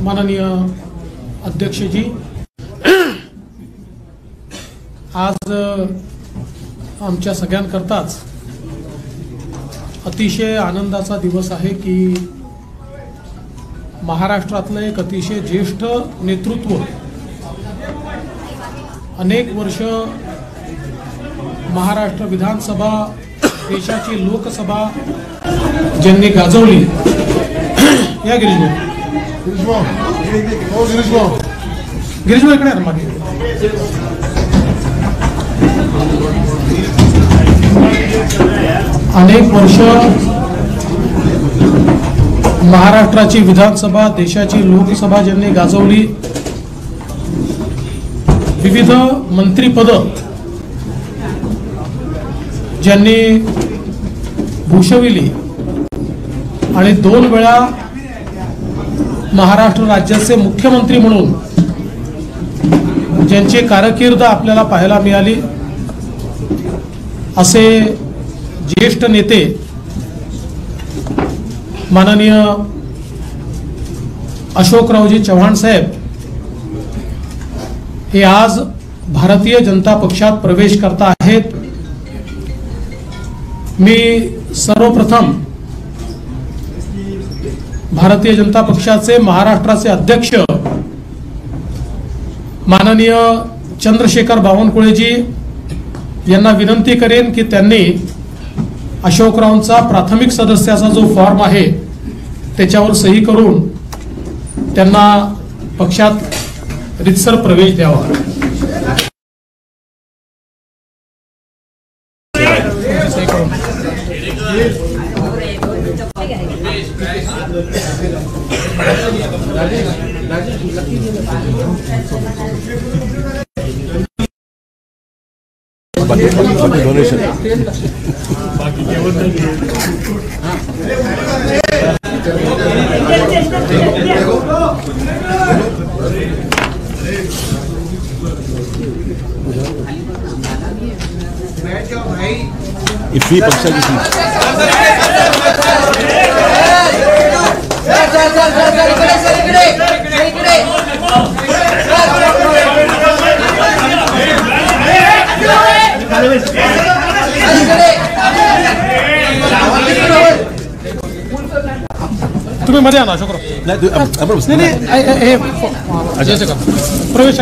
माननीय अध्यक्ष जी, आज आमच्या सगळ्यांकरताच अतिशय आनंदाचा दिवस आहे की महाराष्ट्रातलं एक अतिशय ज्येष्ठ नेतृत्व, अनेक वर्ष महाराष्ट्र विधानसभा, देशाची लोकसभा ज्यांनी गाजवली, या गिरीश इकडे मागे, अनेक वर्ष महाराष्ट्राची विधानसभा, देशाची लोकसभा ज्यांनी गाजवली, विविध मंत्रिपद ज्यांनी भूषविली आणि 2 वेळा महाराष्ट्र राज्याचे मुख्यमंत्री म्हणून ज्यांची कारकीर्द आपल्याला पाहायला मिळाली, असे ज्येष्ठ नेते माननीय अशोकरावजी चव्हाण साहेब हे आज भारतीय जनता पक्षात प्रवेश करत आहेत। मी सर्वप्रथम भारतीय जनता पक्षाचे महाराष्ट्राचे अध्यक्ष माननीय चंद्रशेखर बावनकुळेजी यांना विनंती करेन की त्यांनी अशोकरावांचा प्राथमिक सदस्याचा जो फॉर्म आहे त्याच्यावर सही करून त्यांना पक्षात रितसर प्रवेश द्यावा। डोनेशन इफी पक्षाची तुम्ही मध्ये आणा अशोकराव, प्रवेश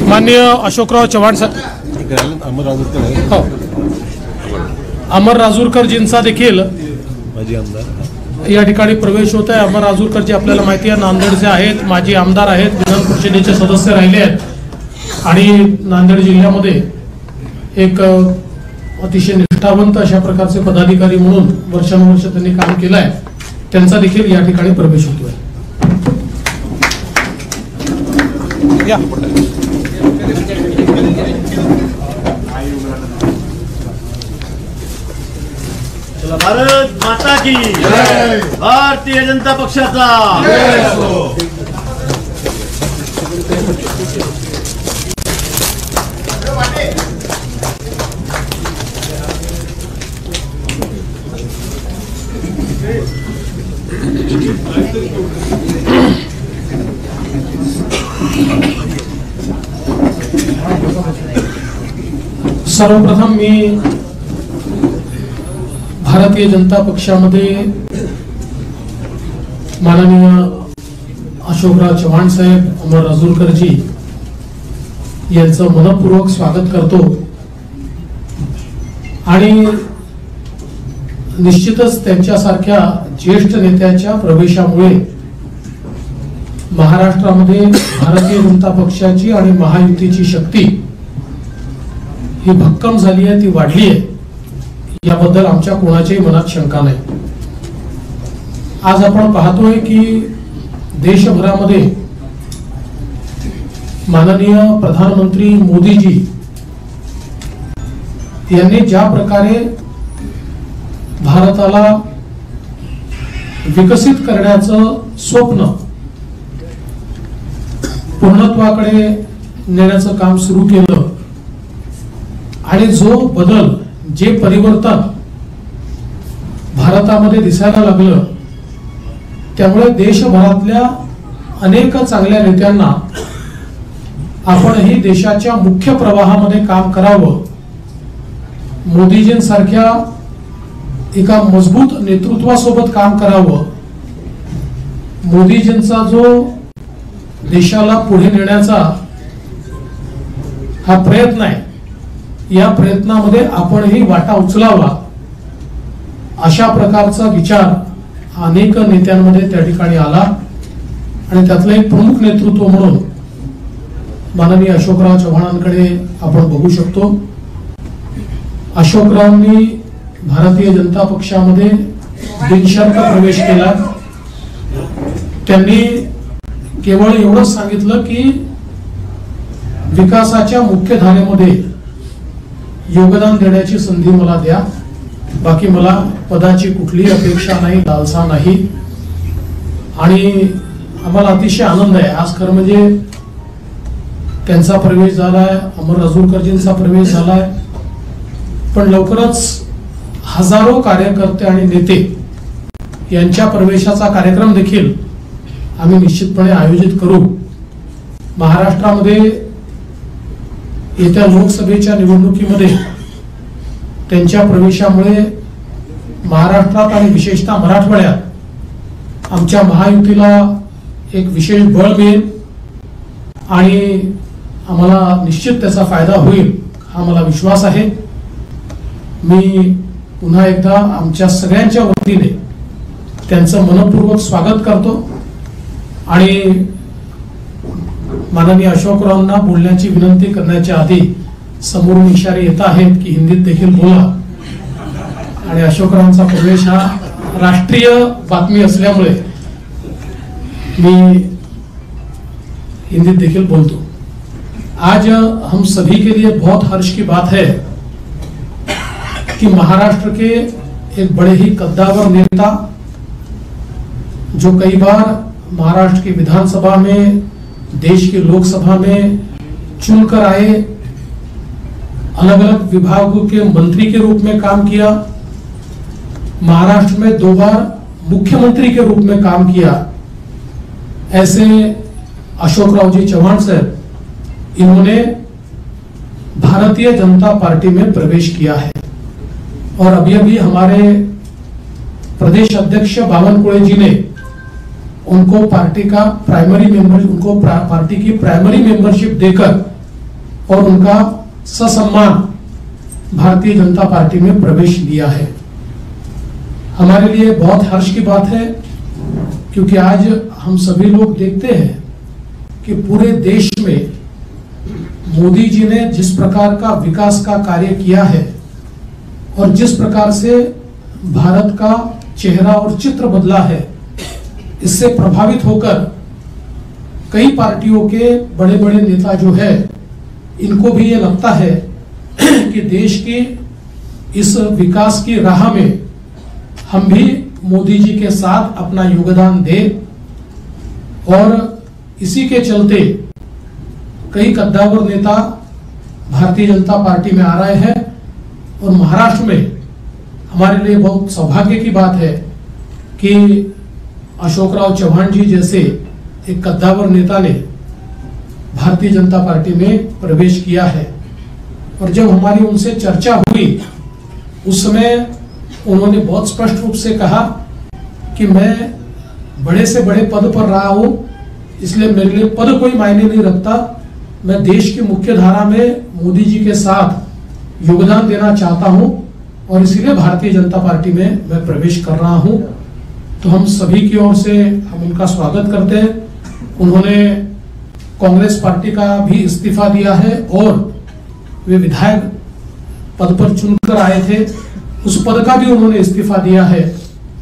माननीय अशोकराव चव्हाण साहेब, अमर राजूरकरजींचा देखील माजी आमदार या ठिकाणी प्रवेश होत आहे। अमर राजूरकरजी आपल्याला माहिती आहे नांदेडचे आहेत, माजी आमदार आहेत, विधान परिषदेचे सदस्य राहिले आहेत आणि नांदेड जिल्ह्यामध्ये एक अतिशय निष्ठावंत अशा प्रकारचे पदाधिकारी म्हणून वर्षानुवर्ष त्यांनी काम केलं आहे। त्यांचा देखील या ठिकाणी प्रवेश होतोय। भारत माता की जय, भारतीय जनता पक्षाचा जय हो। सर्वप्रथम मी भारतीय जनता पक्षामध्ये माननीय अशोकराव चव्हाण साहेब, अमर राजूरकरजी यांचं मनपूर्वक स्वागत करतो आणि निश्चितच त्यांच्यासारख्या ज्येष्ठ नेत्याच्या प्रवेशामुळे महाराष्ट्रामध्ये भारतीय जनता पक्षाची आणि महायुतीची शक्ती ही भक्कम झाली आहे, ती वाढली आहे, याबद्दल आमच्या कोणाच्याही मनात शंका नाही। आज आपण पाहतोय की देशभरामध्ये माननीय प्रधानमंत्री मोदीजी यांनी ज्या प्रकारे भारताला विकसित करण्याचं स्वप्न पूर्णत्वाकडे नेण्याचं काम सुरू केलं आणि जो बदल, जे परिवर्तन भारतामध्ये दिसायला लागलं, त्यामुळे देशभरातल्या अनेक चांगल्या नेत्यांना आपणही देशाच्या मुख्य प्रवाहामध्ये काम करावं, मोदीजींसारख्या एका मजबूत नेतृत्वासोबत काम करावं, मोदीजींचा जो देशाला पुढे नेण्याचा हा प्रयत्न आहे, या प्रयत्नामध्ये आपणही वाटा उचलावा, अशा प्रकारचा विचार अनेक नेत्यांमध्ये त्या ठिकाणी आला आणि त्यातलं एक प्रमुख नेतृत्व म्हणून माननीय अशोकराव चव्हाणांकडे आपण बघू शकतो. अशोकरावांनी भारतीय जनता पक्षामध्ये बिनशर्त प्रवेश केला. त्यांनी केवळ एवढंच सांगितलं की विकासाच्या मुख्य धारेमध्ये योगदान देण्याची संधी मला द्या, बाकी मला पदाची कुठलीही अपेक्षा नाही, लालसा नाही. आणि आम्हाला अतिशय आनंद आहे. आज खरं म्हणजे त्यांचा प्रवेश झालाय, अमर राजूरकरजींचा प्रवेश झालाय, पण लवकरच हजारो कार्यकर्ते आणि नेते यांच्या प्रवेशाचा कार्यक्रम देखील आम्ही निश्चितपणे आयोजित करू. महाराष्ट्रामध्ये येत्या लोकसभेच्या निवडणुकीमध्ये त्यांच्या प्रवेशामुळे महाराष्ट्रात आणि विशेषतः मराठवाड्यात आमच्या महायुतीला एक विशेष बळ मिळेल आणि आम्हाला निश्चित त्याचा फायदा होईल, हा मला विश्वास आहे. मी पुन्हा एकदा आमच्या सगळ्यांच्या वतीने त्यांचं मनपूर्वक स्वागत करतो आणि माननीय अशोकरावांना बोलण्याची विनंती करण्याच्या आधी समोरून इशारे येत आहेत की हिंदीत देखील बोला, आणि अशोकरावांचा प्रवेश हा राष्ट्रीय बातमी असल्यामुळे मी हिंदीत देखील बोलतो. आज हम सभी के लिए बहुत हर्ष की बात है कि महाराष्ट्र के एक बड़े ही कद्दावर नेता, जो कई बार महाराष्ट्र की विधानसभा में, देश की लोकसभा में चुनकर आए, अलग अलग विभागों के मंत्री के रूप में काम किया, महाराष्ट्र में 2 बार मुख्यमंत्री के रूप में काम किया, ऐसे अशोकराव जी चौहान साहब, इन्होंने भारतीय जनता पार्टी में प्रवेश किया है. और अभी अभी हमारे प्रदेश अध्यक्ष बावनकुळे जी ने उनको पार्टी का प्राइमरी मेंबर, उनको पार्टी की प्राइमरी मेंबरशिप देकर और उनका ससम्मान भारतीय जनता पार्टी में प्रवेश दिया है. हमारे लिए बहुत हर्ष की बात है, क्योंकि आज हम सभी लोग देखते हैं कि पूरे देश में मोदी जी ने जिस प्रकार का विकास का कार्य किया है और जिस प्रकार से भारत का चेहरा और चित्र बदला है, इससे प्रभावित होकर कई पार्टियों के बड़े बड़े नेता जो है, इनको भी ये लगता है कि देश की इस विकास की राह में हम भी मोदी जी के साथ अपना योगदान दें. और इसी के चलते कई कद्दावर नेता भारतीय जनता पार्टी में आ रहे हैं. और महाराष्ट्र में हमारे लिए बहुत सौभाग्य की बात है कि अशोकराव चौहान जी जैसे एक कद्दावर नेता ने भारतीय जनता पार्टी में प्रवेश किया है. और जब हमारी उनसे चर्चा हुई, उस समय उन्होंने बहुत स्पष्ट रूप से कहा कि मैं बड़े से बड़े पद पर रहा हूं, इसलिए मेरे लिए पद कोई मायने नहीं रखता, मैं देश की मुख्य धारा में मोदी जी के साथ योगदान देना चाहता हूं और इसलिए भारतीय जनता पार्टी में मैं प्रवेश कर रहा हूं. तो हम सभी की ओर से हम उनका स्वागत करते हैं. उन्होंने कांग्रेस पार्टी का भी इस्तीफा दिया है और वे विधायक पद पर चुनकर आए थे, उस पद का भी उन्होंने इस्तीफा दिया है.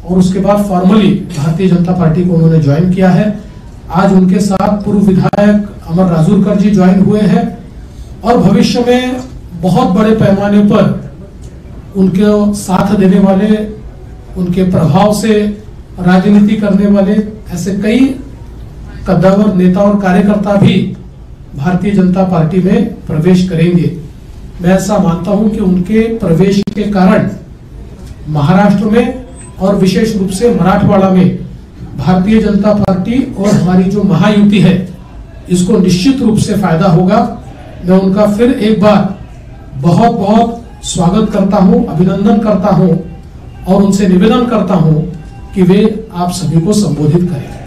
और उसके बाद फॉर्मली भारतीय जनता पार्टी को उन्होंने ज्वाइन किया है। आज उनके साथ पूर्व विधायक अमर राजूरकर जी ज्वाइन हुए हैं और भविष्य में बहुत बड़े पैमाने पर उनके साथ देने वाले, उनके प्रभाव से राजनीति करने वाले ऐसे कई कद्दावर नेता और कार्यकर्ता भी भारतीय जनता पार्टी में प्रवेश करेंगे। मैं ऐसा मानता हूं कि उनके प्रवेश के कारण महाराष्ट्र में और विशेष रूप से मराठवाड़ा में भारतीय जनता पार्टी और हमारी जो महायुति है इसको निश्चित रूप से फायदा होगा। मैं उनका फिर एक बार बहुत बहुत स्वागत करता हूं, अभिनंदन करता हूं और उनसे निवेदन करता हूं कि वे आप सभी को संबोधित करें।